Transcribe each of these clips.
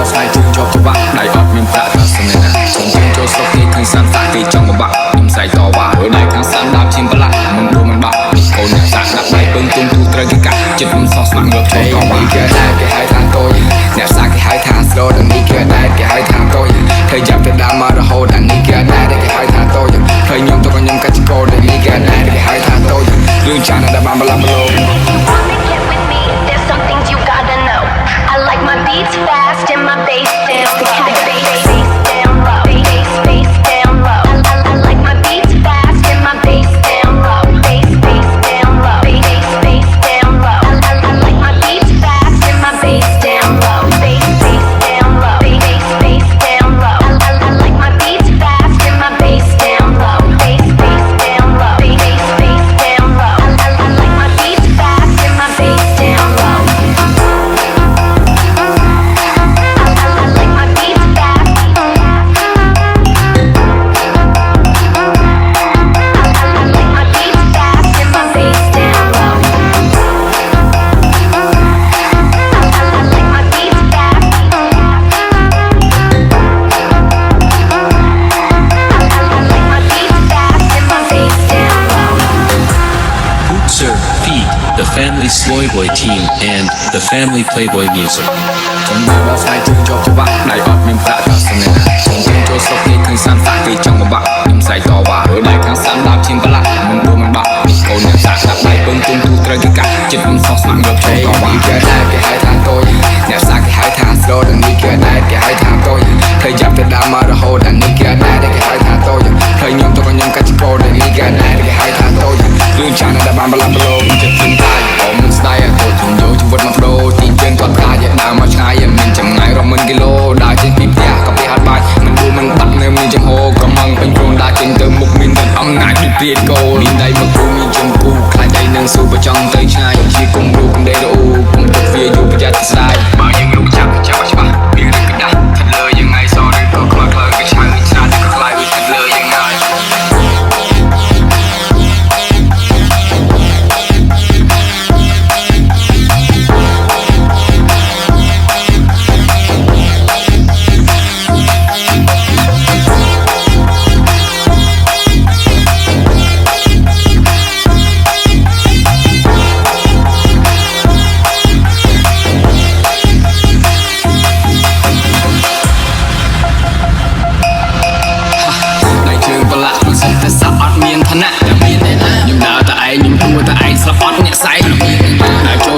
ស្លាយជើងជាប់ច្បាប់ដៃអត់មានប្រាក់ថាសំណាក់ជើងចូលស្រុកគេឃើញសានសាគេចង់បំបាក់ខ្ញុំស្អែកតវ៉ាហើយដៃខាងសានដាប់ឈាមប្រឡាក់មិនដួលមិនបាក់កូនអ្នកសាក់ដាក់ដៃពឹងទុំទូត្រូវគេកាត់ចិត្តខ្ញុំសោះស្មាក់ងើបចូលតវ៉ាគេហៅថាតូចអ្នកសាគេហៅថាស្រូតនេះគេដែរគេហៅថាតូចឃើញចាប់ទៅដើមមករហូតអានេះគេដែរគេហៅថាតូចឃើញខ្ញុំទៅខ្ញុំកាច់កោនេះគេដែរគេហៅថាតូចរឿងចានដែលបានបលាំបលោMy beats fast and my bass down low. Bass down low. Bass down low. I like my beats fast and my bass down low. Bass down low. Bass down low. I like my beats fast and my bass down low. Bass down low. Bass down low. I like my beats fast and my bass down low. Bass down low. Bass down low. I like my beats fast and my bass down low. The Family Sloy Boy Team and the Family Playboy Music. ចំណាយដល់ស្លាយជើងជាប់ច្បាប់ដៃអត់មានប្រាក់ថាសំណាក់ជើងចូលស្រុកគេឃើញសានសាគេចង់បំបាក់ខ្ញុំស្អែកតវ៉ាហើយដៃខាងសានដាប់ឈាមប្រឡាក់មិនដួលមិនបាក់កូនអ្នកសាក់ដាក់ដៃពឹងទុំទូត្រូវគេកាត់ចិត្តខ្ញុំសោះស្មាក់ងើបចូលតវ៉ាគេដែរគេហៅថាតូចអ្នកសាគេហៅថាស្រូតនេះគេដែរគេហៅថាតូចឃើញចាប់ទៅដើមមករហូតអានេះគេដែរគេហៅថាតូចឃើញខ្ញុំទៅខ្ញុំកាច់កោនេះគេដែរគេហៅថាតូចរឿងចានដែលបានបលាំបលោចិត្តខ្ញុំតាយអមស្ដាយទៅជុំយោជីវិតមកបដូរទីជើងគាត់ខ្លាចដើរមកឆ្ងាយមានចម្ងាយរាប់ម៉ឺនគីឡូដើរចេញពីផ្ទះក៏ពីហាត់បាច់មិនដួលមិនបាត់នៅមានចំហកំងពេញខ្លួនដើរចេញទៅមុខមានតែអំណាចពីព្រាតគោមានដៃមកគូមានចំពូខ្លាចដៃនឹងស៊ូប្រចង់ទៅឆ្ងាយជាគុំរូបដេរអ៊ូគុំទឹកវាយូរប្រយ័ត្នស្ដាយបើយើងលោកចាប់ច្បាស់មានរឿងកដាស់ថិតលើយ៉ាងไงសឬក៏ខ្លោចខ្លោចក៏ឆៅឆ្លាតក៏ខ្លាយវាថិតលើយ៉ាងណា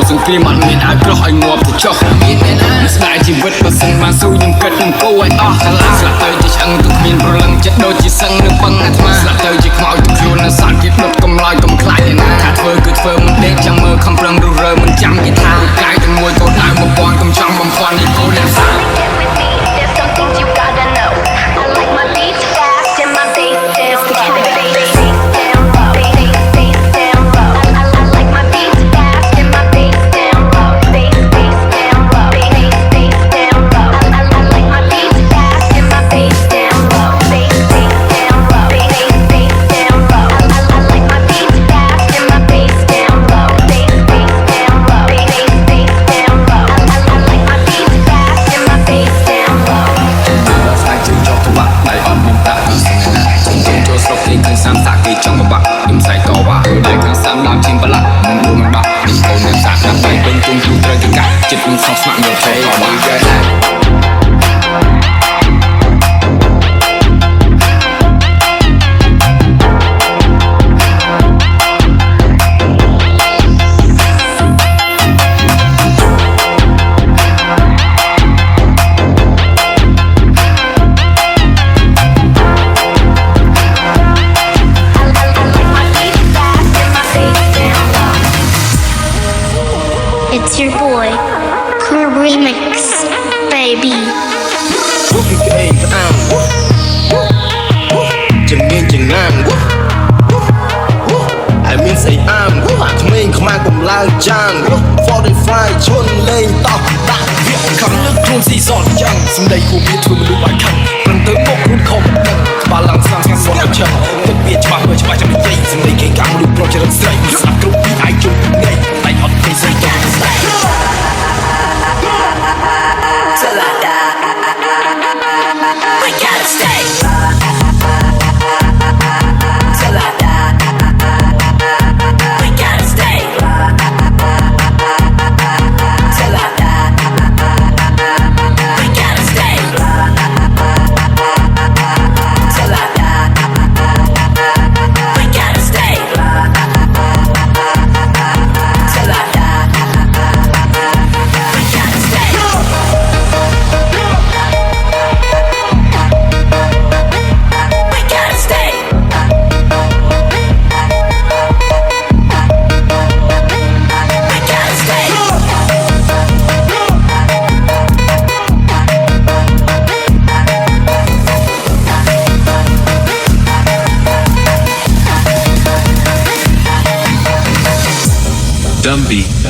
សង្គ្រាមអត់មានឲ្យក្រោះឲ្យងាប់ទៅចុះមានណាស្ដាយជីវិតបើសិនបានស៊ូខ្ញុំគិតនឹងគោឲ្យអស់កាលាស្លាប់ទៅជាឆ្អឹងទៅគ្មានព្រលឹងចិត្តដូចជាសឹងនឹងបឹងអាត្មាស្លាប់ទៅជាខ្មោចទៅខ្លួននៅសាច់គេដុតកំឡោចកំខ្លាចឯណាថាធ្វើគឺធ្វើមិនដេកចាំមើលខំប្រឹងរុះរើមិនចាំគេថាកាយតែមួយកោតដៅបំពន់កំចង់បំផន់នេះគោអ្នកសាចង់បំបាក់ខ្ញុំស្អែកតវ៉ាហើយដៃខាងសានដាប់ឈាមប្រឡាក់មិនដួលមិនបាក់កូនអ្នកសាក់ដាក់ដៃពឹងទុំទូត្រូវគេកាត់ចិត្តខ្ញុំសោះស្មាក់ងើបចូលតវ៉ាIt's your boy, Cool Remix, baby. I mean say I'm mình không ai cùng lao chàng 45 chôn lên tóc đã việc khẳng nước luôn gì giọt chăng xung đây của biết thương lưu bài khăn lần tới một lúc không đừng bà lăng sang sang một chân tất biệt cho bà cho bà cho mình dây xung đây cái càng lúc pro cho đất dây sắp lúc đi ai chung ngay tay hot cây dây cho mình dây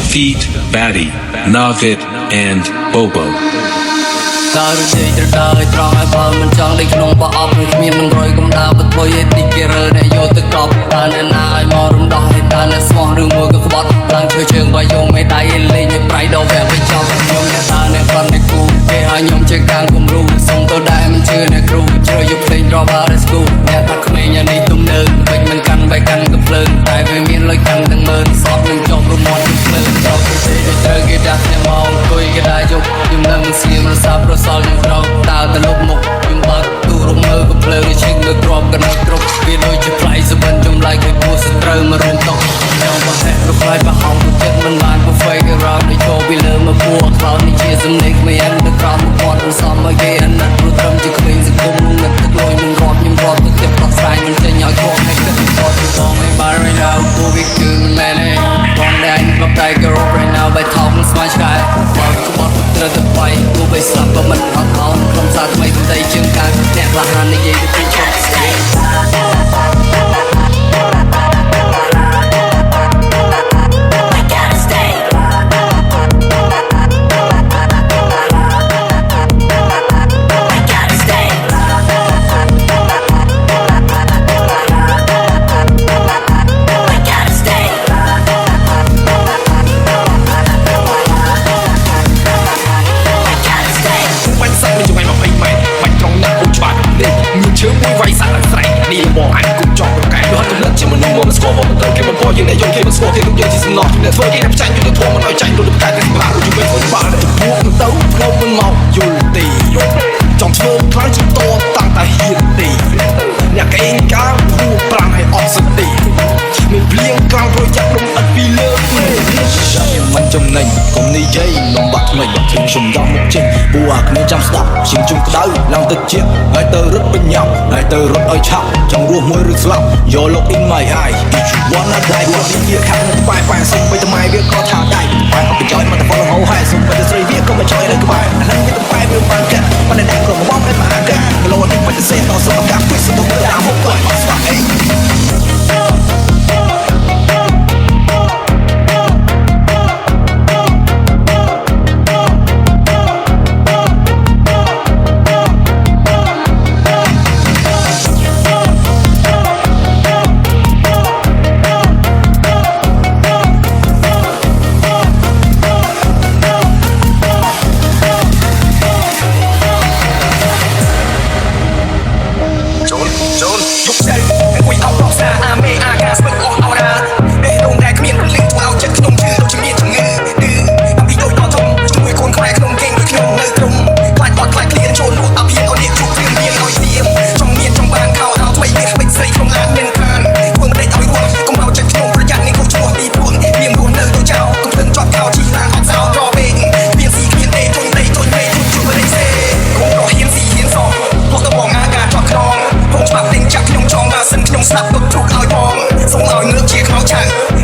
Feet, Batty, Navid, and Bobo. ដើរជ័យត្រដើរត្រង់ឲ្យបើមិនចង់លេចក្នុងប្រអប់នឹងគ្មាននឹងរយកំដៅបធ្វើឲ្យទីគេរើអ្នកយកទៅកប់តើអ្នកណាឲ្យមករំដោះឲ្យតើអ្នកស្មោះឬមួយក៏ក្បត់ឡើងឈើជើងបើយកមេដៃឲ្យលេងឲ្យប្រៃដល់វាបញ្ចប់ខ្ញុំអ្នកតើអ្នកគាត់អ្នកគូគេឲ្យខ្ញុំជាកាំងគំរូសុំទៅដែរមិនជឿអ្នកគ្រូជ្រើយកភ្លេង drop out of school អ្នកថាក្មេងយ៉ាងនេះទំនើបពេញមិនកាន់បែកកាន់កំភ្លើងតែវាមានលុយកាន់ទាំងម៉ឺនសពនឹងចប់រមាត់ទឹកភ្លើងដល់គេត្រូវគេដាក់អ្នកមកអង្គុយគេដែរយកខ្ញុំនៅមិនស្ងៀមរសាប្រសល់នឹងក្រោកតើទៅលុបមុខខ្ញុំបើកទូរំមើលកំភ្លើងឈិញលើក្របកណ្ដោគ្រប់វាដូចជាផ្លៃសបិនចម្លែកឲ្យគួរសត្រូវមករួមតុកខ្ញុំប្រហែលប្រផ្លាយប្រហោងទៅចិត្តមិនបានប្រហ្វេករ៉ោដឲ្យចូលពីលើមកពួរខ្លោនេះជាសំណេកមិនអានទៅក្រោមមកគាត់មិនសមឲ្យគេអាណិតព្រោះត្រឹមជាក្មេងសង្គមនឹងទឹកលុយមិនរាប់ខ្ញុំរាប់ទៅទៀតផ្ដោះស្រាយមិនចេញឲ្យគ្រប់ឲ្យគិតគាត់ទៅបងឲ្យបាន right now ពួកវាគឺមិនមែនទេបងតែអញក្លប់តែគេរក right now បែថោកនឹងស្មាយឆ្កែបើក្បត់ត្រូវទៅបាយទោះបីស្លាប់ក៏មិនអត់អោនក្រុមសារថ្មីទៅតែជើងកានអ្នកខ្លះហាននិយាយទៅពីឈប់ស្គាល់ ជើងមួយវាយសាក់ស្រែកនេះបងអញគុំចង់ប្រកែកយកទំនាក់ជាមនុស្សមកស្គាល់មកមិនត្រូវគេមិនពណ៌យើងអ្នកយកគេមិនស្គាល់គេនឹងយើងជាសំណោះអ្នកធ្វើគេផ្ចាញ់យុទ្ធធម៌មិនឲ្យចាញ់រត់ប្រកែកគេសម្រាប់យូរពេលធ្វើបាល់ទៅពួកទៅផ្លូវមិនមកយល់ទេចង់ធ្វើខ្លាំងជាតតាំងតែហ៊ានទេអ្នកកេងកាងព្រោះប្រាំងឲ្យអស់សតិមានភ្លៀងខ្លាំងព្រោះចាក់ដុំអត់ពីលើមិនចំណេញកុំនិយាយលំបាក់ថ្មីខ្ញុំយកមកចេញពួកអាគ្នាចាំស្ដាប់ជាងជុំក្តៅឡើងទឹកជាហើយទៅរត់បញ្ញាប់ហើយទៅរត់ឲ្យឆាប់ចង់រស់មួយឬស្លាប់យក look in my eye if you wanna die ពួកនេះវាខាងនៅក្បែរប៉ែសុំបីថ្មវាក៏ថាដៃប៉ែអត់បញ្ចុយមកទៅហ្វឡូវហើយសុំបីទៅស្រីវាក៏មកចុយនៅក្បែរអាហ្នឹងវាទៅប៉ែវាបានកាត់ប៉ុន្តែអ្នកក៏មកបងមិនបានកាត់គីឡូនេះមិនទៅសេដល់សុំកាប់ពីសុំទៅតាមមកគាត់អត់ស្វាក់អី ស្ដាប់ទុកជុកឲ្យបងសូមឲ្យងើបជាខ្មៅឆៅ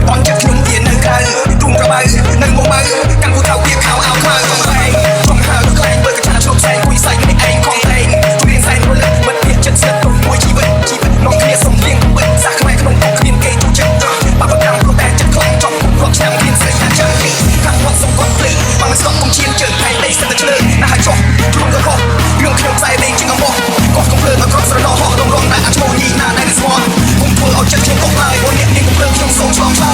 បនចិត្តខ្ញុំវានៅក្រៅទុំក្របៅនៅមកបើកាន់គូថៅវាខោអោខ្មៅបងឯងបងហើទៅក្លែងបើកញ្ចាឈប់ផ្សេងគួយសាច់នេះឯងខំផ្លេងជួយរៀនសែនរលឹកមិនមានចិត្តស្និទ្ធទុំមួយជីវិតនាំគ្នាសុំលៀងបិទសាខ្មែរក្នុងកុកគ្មានគេទូចិត្តបាក់ប្រកាំងព្រោះតែចិត្តខ្លាំងចង់គ្រប់ឆ្នាំមានស្រីថាចឹងខាងគាត់សុំគាត់ភ្លេងបងស្គប់គុំឈានជើងថៃដេកសិនតែឆ្លើណាស់ឲ្យចុះខ្លួនក៏ខុសរឿងខ្ញុំផ្សាយលេងជាងអំបោះគាត់កំភ្លើងឲ្យគាត់ស្រណោហោះរងរងតែអាចឈ្មោះញីណាដែលស្មោះគុំធ្វើឲ្យចិត្តខ្ញុំកុំហើយព្រោះអ្នកមានកំភ្លើងខ្ញុំសូមឆ្លងឆ្លា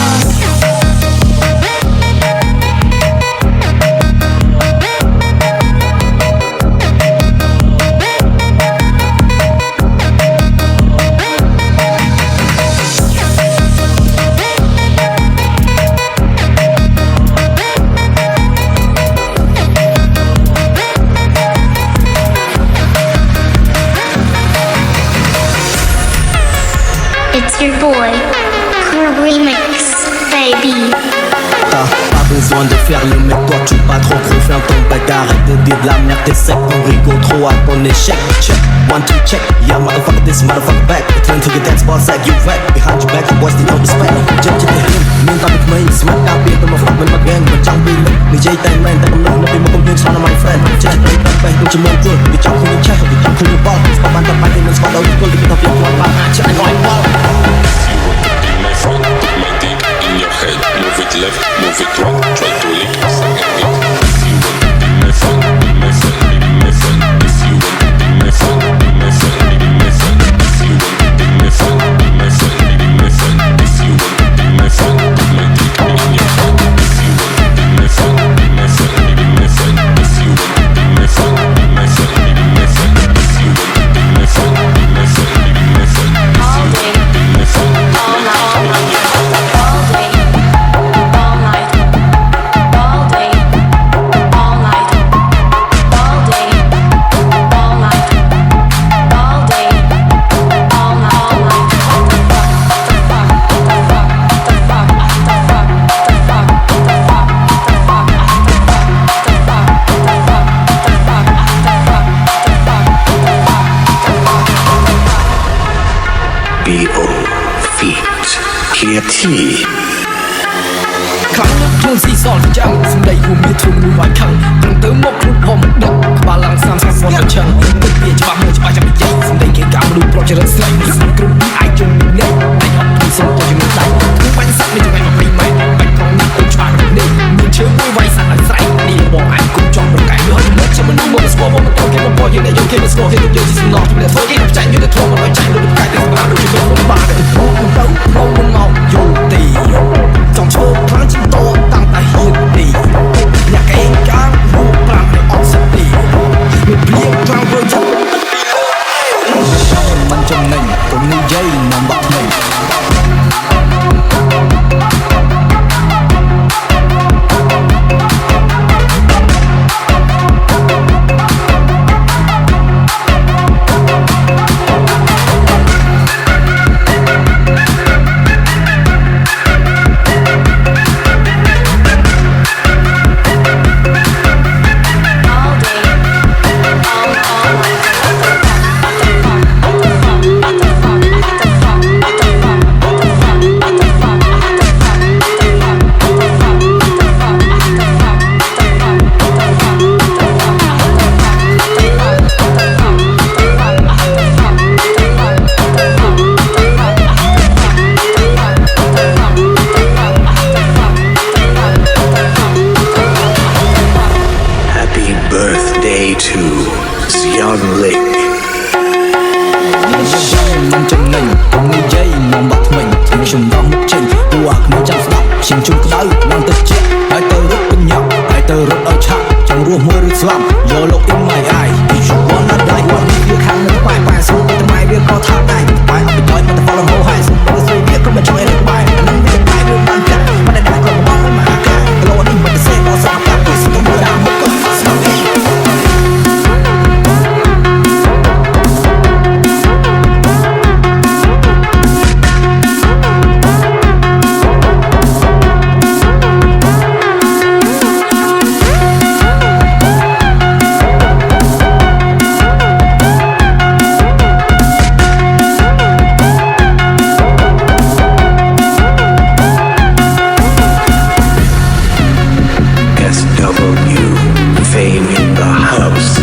It's your boy, Crew Remix, baby. Pas besoin de faire le mec, toi tu pas trop gros, ferme ton bagarre, arrête de dire de la merde, t'es sec, on rigole trop à ton échec. Check, 1, 2, check, yeah motherfucker this, motherfucker back. Return to the dance bar, side you wreck. Behind your back, the boys they don't respect. Check to the him, mình ta biết mình, smack down beat, I'm a fuck with my gang, but chẳng bị lực. Mình dây tay man, ta cầm lưng, nó bị một công viên, son of my friend. Check to the back, không chỉ mong good, vì chẳng không những check, vì chẳng không những ball. Spot bàn tập bài thì mình spot đâu, tôi đi tập việc hoàn toàn, check I know I ball. My dick in your ahead, move it left, move it right. Try to lick a second beat. If you want to be my friend, be my friend, be my friend. If you want to be my friend, be my friend, be my friend. If you want to be my friend, be my friend, be my friend. If you want to be my friend, put my dick in your hand. If you want to be my friend, be my friend, be my friend. If you want to be my friend, be my friend, be my friend. If you want to be my friend, be my friend, be my friend. All day, all night, all day, all night, all day, all night, all day, all night, all day, all night. B.O. Feet เคลียร์ที่ ខាងលើខ្លួនស៊ីសល់ចាំសម្ដីរួមមានធំមួយខាងត្រឹមទៅមកខ្លួនผมដឹកក្បាលឡើង30ស្វត់ទៅឆឹងទឹកវាច្បាស់មើលច្បាស់ចាំនិយាយសម្ដីគេកាមនុស្សប្រុសចរិតស្លេងស្គ្រប់ពីអាយជុំនេះតែអត់ពីសុំទៅជាមួយដៃគឺបាញ់សាក់នេះចង្អែមក2ម៉ែត្របាច់ក្នុងនេះទៅច្បាស់នេះមានជើងមួយវាយសាក់ឲ្យស្រែកនេះបងអាចគុំចង់ប្រកែកលើមកជាមនុស្សមកស្គាល់មកទៅគេមកយើងតែយកគេមកស្គាល់គេទៅយកជាសំណោះទៅធ្វើគេចាញ់យកទៅធំមកចាញ់លើប្រកែកទៅបានដូចជាបងបានទៅបងទៅបងមកយោទីចង់ឈោខ្លាំងជាងតតាំងតែហ៊ានទីអ្នកឯងកាងរូបប្រាំឲ្យអត់សតិវាព្រៀងខ្លាំងធ្វើចិត្តមិនចំណេញកុំនិយាយនាំបាក់ភ្នែក to Young Lake មិនចំណេញកុំនិយាយនាំបាក់ថ្មិញខ្ញុំរំមុខចេញព្រោះអាគ្មានចាំស្ដាប់ឈាមជុំក្តៅឡើងទៅជិះហើយទៅរត់បញ្ញាហើយទៅរត់ឲ្យឆាប់ចង់រស់មួយឬស្លាប់យកលោក in my eye you wanna die គាត់វាខាងនៅក្បែរបែរស្រួលទៅថ្មវាក៏ថាដែរបែរអត់ទៅដល់មកទៅ follow ហោហើយស្រួលស្រួយវាក៏មិនចង់ឲ្យបែរនឹងវាបែររឿងបានចាស់មិនដែលក៏បងមកអាកាគីឡូនេះមិនទៅសេក៏សាប់កាត់ទៅស្ទង់តាមមកក៏ស្ដាប់ Fame in the house.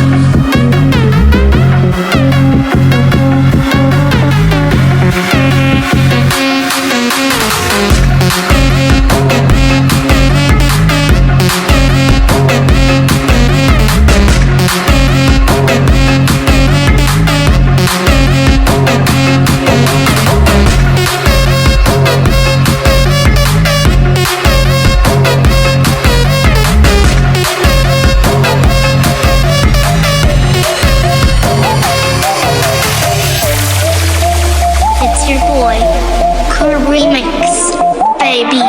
It's your boy, Core Remix, baby.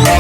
เ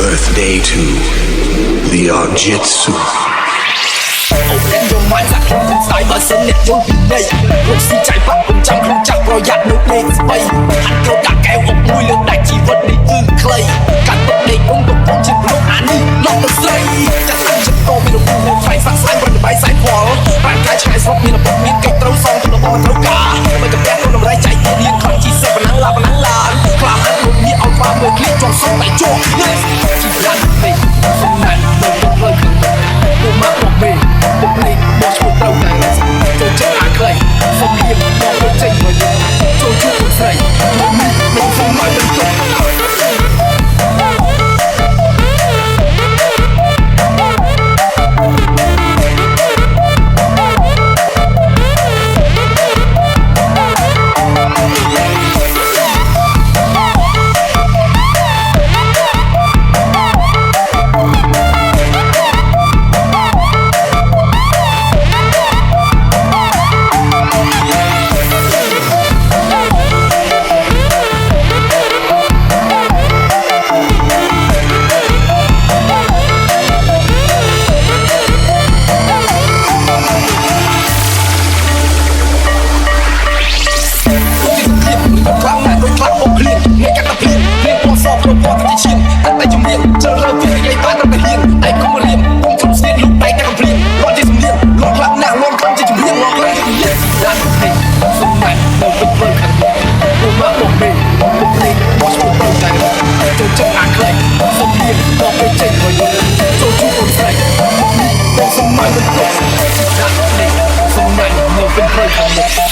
birthday to the Arjitsu. Open your mind จากคนสายมาเสน็จยนปีนี้รถสีใจพักผมจำครูจักประหยัดนุกเด็กไปหันโกดักแก้วอกมุ้ยเลือกได้ชีวิตนี้ใครการตกเด็กคงตกพ้องชิบลูกอันนี้ลองมาใส่จะตั้งฉันโตมีระบบในไฟสั่งสายบนใบสายขวาร่างกายชายสดมีระบบมีไก่เต้าซองระบบเต้ากาไม่กับแก้วน้ำลายใจเรียนคอนจีเซปนังลาปนังลานคลาหันลมมีเอาฟ้าเมื่อคลิปจอดส่งไปโจ้เนี่ยที่ยันเด็กสมัยเดินเลยขึ้นกูมาบอกเมย์บอกเมย์บอกช่วยเต้าไงโจเจ้าใครสมเรียงบอกว่าใจเหมือนโจชูคนใส่มันมีมันคงมาเป็นตัวแต่จำเรียงเจอเราเพียงไกลบ้านเราไปเรียนไอ้ก็มาเรียนผมทำเสียงลูกไปแต่กำเรียงรอที่สำเนียงลองคลับหน้าลองคลับที่จำเรียงลองคลับที่เรียนด้านเพลงสมัยเราเป็นเพื่อนกันกูมาบอกเมย์บอกเพลงบอกช่วยเต้าใจจนจะหาใครสำเนียงบอกไปเจ๊งเลยโจชูคนใส่บอกสมัยมันตกด้านเพลงสมัยเราเป็นเพื่อนกัน